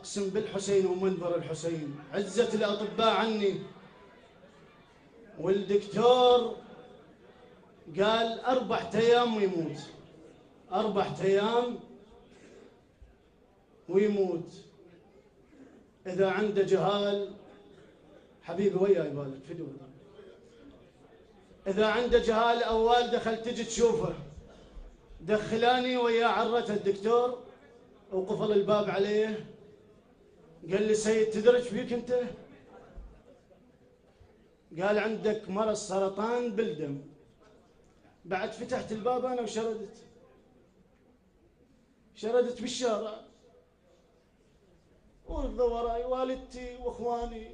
أقسم بالحسين ومنظر الحسين، عزة الأطباء عني، والدكتور قال 4 أيام ويموت، 4 أيام ويموت. إذا عنده جهال حبيبي وياي بالك فدوه، إذا عنده جهال أو والده خل تجي تشوفه. دخلاني وياه عرة الدكتور وقفل الباب عليه، قال لي سيد تدري ايش فيك انت؟ قال عندك مرض سرطان بالدم. بعد فتحت الباب انا شردت بالشارع، وراي والدتي واخواني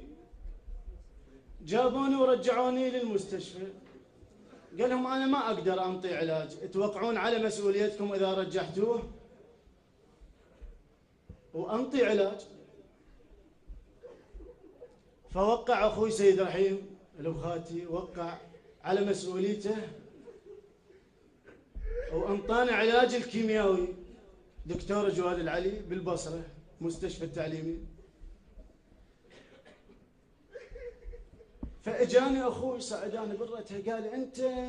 جابوني ورجعوني للمستشفى. قال لهم انا ما اقدر انطي علاج، توقعون على مسؤوليتكم اذا رجحتوه وانطي علاج. فوقع اخوي سيد رحيم الوخاتي، وقع على مسؤوليته وانطانا علاج الكيميائي دكتور جواد العلي بالبصره مستشفى التعليمي. فاجاني اخوي ساعداني برتها، قال انت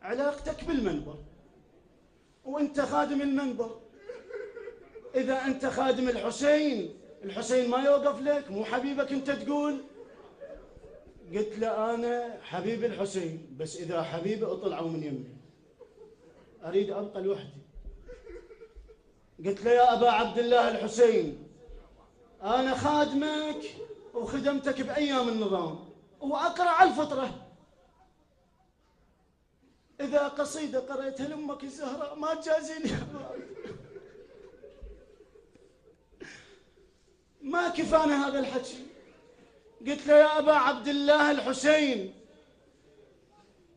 علاقتك بالمنبر وانت خادم المنبر، اذا انت خادم الحسين ما يوقف لك، مو حبيبك انت تقول؟ قلت له انا حبيب الحسين، بس اذا حبيبي اطلعوا من يمي، اريد ابقى لوحدي. قلت له يا ابا عبد الله الحسين، انا خادمك وخدمتك بايام النظام واقرا على الفطره، اذا قصيده قريتها لامك الزهراء ما تجازيني يا ابا، ما كفانا هذا الحكي. قلت له يا ابا عبد الله الحسين،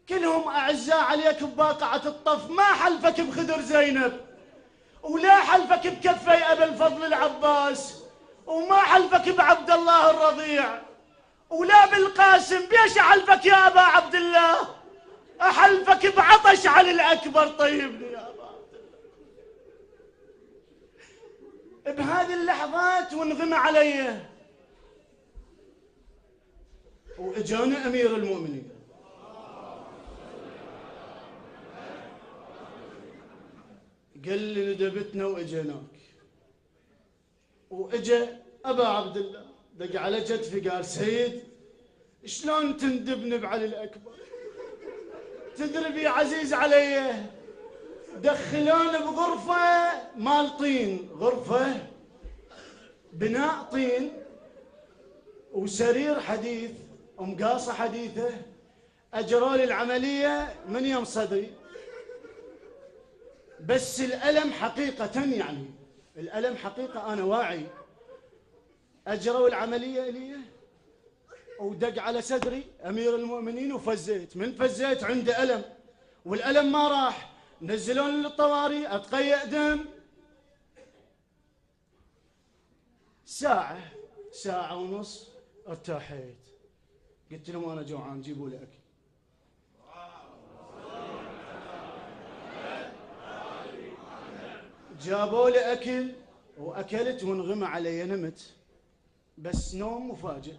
كلهم اعزاء عليك بواقعه الطف، ما حلفك بخدر زينب، ولا حلفك بكفي ابا الفضل العباس، وما حلفك بعبد الله الرضيع، ولا بالقاسم. بيش احلفك يا ابا عبد الله؟ احلفك بعطش علي الاكبر. طيبني يا ابا عبد الله. بهذه اللحظات وانغمى علي، واجانا امير المؤمنين قال لي ندبتنا واجيناك. واجا ابا عبد الله دق على كتفي قال سيد شلون تندبني بعلي الاكبر؟ تدري بي عزيز علي، دخلوني بغرفه مال طين، غرفه بناء طين وسرير حديث ومقاصه حديثه، اجروا لي العمليه من يم صدري، بس الالم حقيقه، يعني الالم حقيقه انا واعي. اجروا العمليه لي ودق على صدري امير المؤمنين وفزيت. من فزيت عنده الم والالم ما راح، نزلوني للطوارئ اتقيأ دم. ساعه ونص ارتاحيت، قلت لهم انا جوعان جيبوا لي اكل. جابوا لي اكل واكلت وانغمى علي، نمت بس نوم مفاجئ.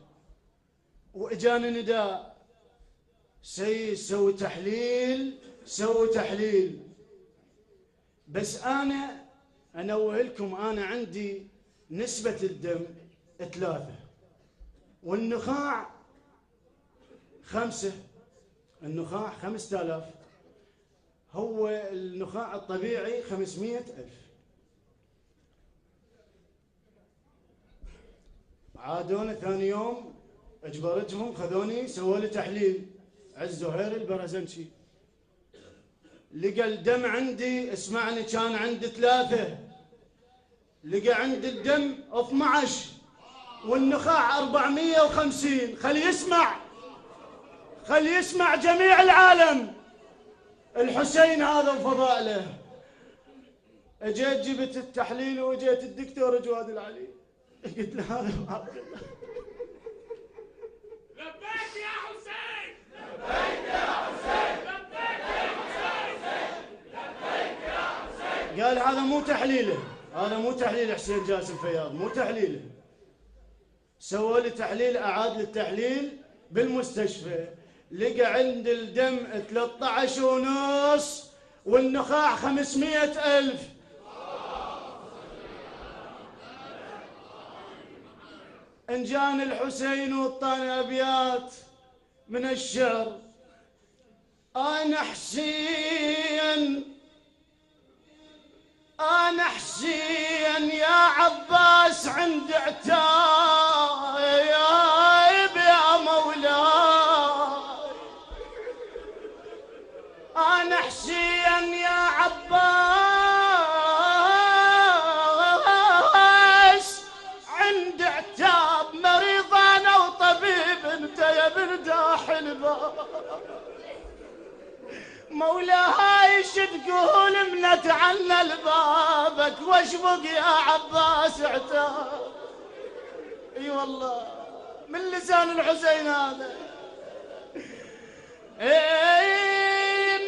واجاني نداء سيد سوي تحليل. بس انا انوه لكم انا عندي نسبة الدم 3 والنخاع 5، النخاع 5000، هو النخاع الطبيعي 500,000. عادونا ثاني يوم اجبرتهم خذوني سووا لي تحليل، عز زهير البرزنشي لقى الدم عندي، اسمعني كان عندي 3، لقى عندي الدم 12 والنخاع 450. خل يسمع جميع العالم الحسين هذا وفضائله. اجيت جبت التحليل واجيت الدكتور جواد العلي قلت له هذا عبد الله. لبيك يا حسين، لبيك يا حسين، لبيك يا حسين، لبيك يا حسين. قال هذا مو تحليله، هذا مو تحليل حسين جاسم فياض، مو تحليله. سووا لي تحليل، أعاد لي التحليل بالمستشفى، لقى عند الدم 13.5 والنخاع 500,000. إن جاني الحسين والطاني أبيات من الشعر: أنا حسين أنا حسين يا عباس عند عتايب يا مولاي، أنا حسين يا عباس عند عتاب، مريض أنا وطبيب أنت يا بن داحل الباب. مولاي ايش تقول منت عنا لبابك واشبق يا عباس عتاب. اي والله من لسان الحسين هذا.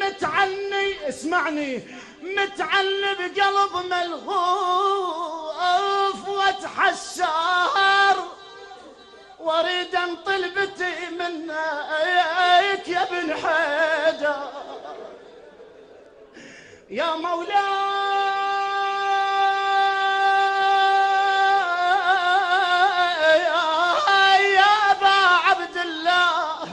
متعني اسمعني، متعني بقلب ملهوف واتحسر، واريد ان طلبتي منك يا بن حيدر. يا مولاي يا ابا عبد الله،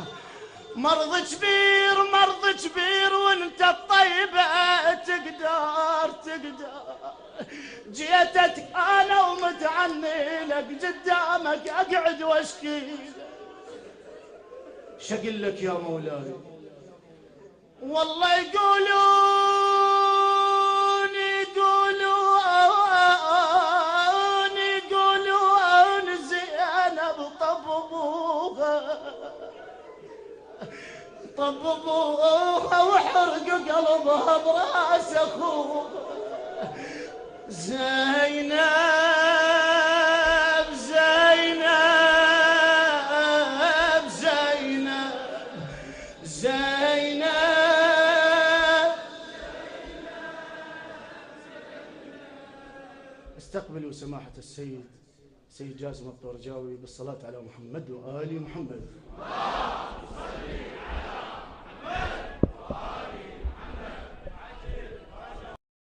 مرض كبير مرض كبير وانت الطيبه تقدر جيتك انا ومتعني لك قدامك اقعد واشكي. شقل لك يا مولاي؟ والله يقولون زينب طببوها وحرقوا قلبها براس اخوها. زينب زينب زينب زينب. استقبلوا سماحة السيد جاسم الطرجاوي بالصلاة على محمد وآل محمد.